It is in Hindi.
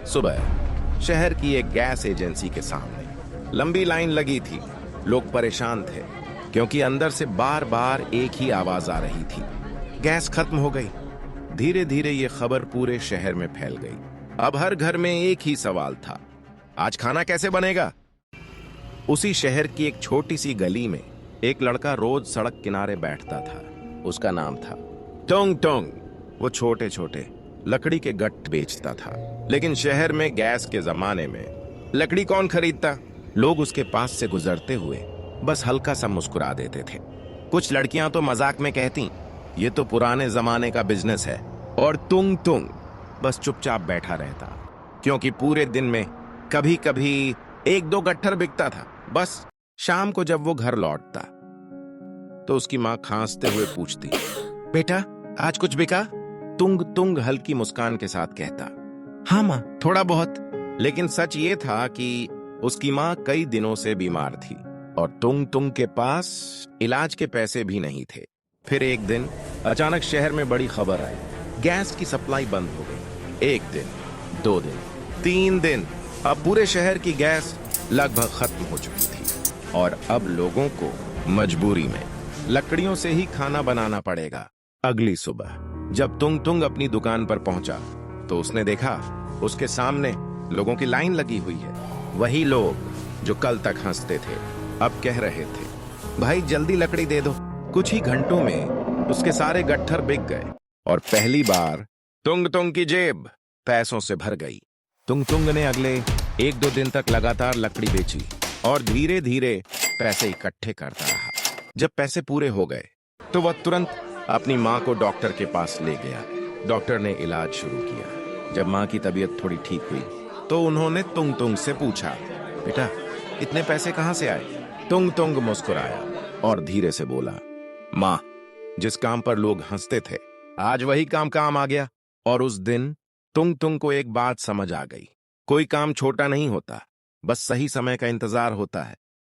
सुबह शहर की एक गैस एजेंसी के सामने लंबी लाइन लगी थी। लोग परेशान थे क्योंकि अंदर से बार बार एक ही आवाज आ रही थी, गैस खत्म हो गई। धीरे धीरे ये खबर पूरे शहर में फैल गई। अब हर घर में एक ही सवाल था, आज खाना कैसे बनेगा। उसी शहर की एक छोटी सी गली में एक लड़का रोज सड़क किनारे बैठता था। उसका नाम था टोंग टोंग। वो छोटे छोटे लकड़ी के गट्ट बेचता था, लेकिन शहर में गैस के जमाने में लकड़ी कौन खरीदता। लोग उसके पास से गुजरते हुए बस हल्का सा मुस्कुरा देते थे। कुछ लड़कियां तो मजाक में कहती, ये तो पुराने जमाने का बिजनेस है। और तुंग तुंग बस चुपचाप बैठा रहता, क्योंकि पूरे दिन में कभी कभी एक दो गट्ठर बिकता था। बस शाम को जब वो घर लौटता तो उसकी माँ खांसते हुए पूछती, बेटा आज कुछ बिका। तुंग तुंग हल्की मुस्कान के साथ कहता, हाँ माँ थोड़ा बहुत। लेकिन सच ये था कि उसकी माँ कई दिनों से बीमार थी और तुंग तुंग के पास इलाज के पैसे भी नहीं थे। फिर एक दिन अचानक शहर में बड़ी खबर आई, गैस की सप्लाई बंद हो गई। एक दिन, 2 दिन, 3 दिन, अब पूरे शहर की गैस लगभग खत्म हो चुकी थी और अब लोगों को मजबूरी में लकड़ियों से ही खाना बनाना पड़ेगा। अगली सुबह जब तुंग तुंग अपनी दुकान पर पहुंचा तो उसने देखा उसके सामने लोगों की लाइन लगी हुई है। वही लोग जो कल तक हंसते थे अब कह रहे थे, भाई जल्दी लकड़ी दे दो। कुछ ही घंटों में उसके सारे गट्ठर बिक गए और पहली बार तुंग तुंग की जेब पैसों से भर गई। तुंग तुंग ने अगले 1-2 दिन तक लगातार लकड़ी बेची और धीरे धीरे पैसे इकट्ठे करता रहा। जब पैसे पूरे हो गए तो वह तुरंत अपनी माँ को डॉक्टर के पास ले गया। डॉक्टर ने इलाज शुरू किया। जब माँ की तबीयत थोड़ी ठीक हुई तो उन्होंने तुंग तुंग से पूछा, बेटा इतने पैसे कहाँ से आए। तुंग तुंग मुस्कुराया और धीरे से बोला, माँ जिस काम पर लोग हंसते थे आज वही काम आ गया। और उस दिन तुंग तुंग को एक बात समझ आ गई, कोई काम छोटा नहीं होता, बस सही समय का इंतजार होता है।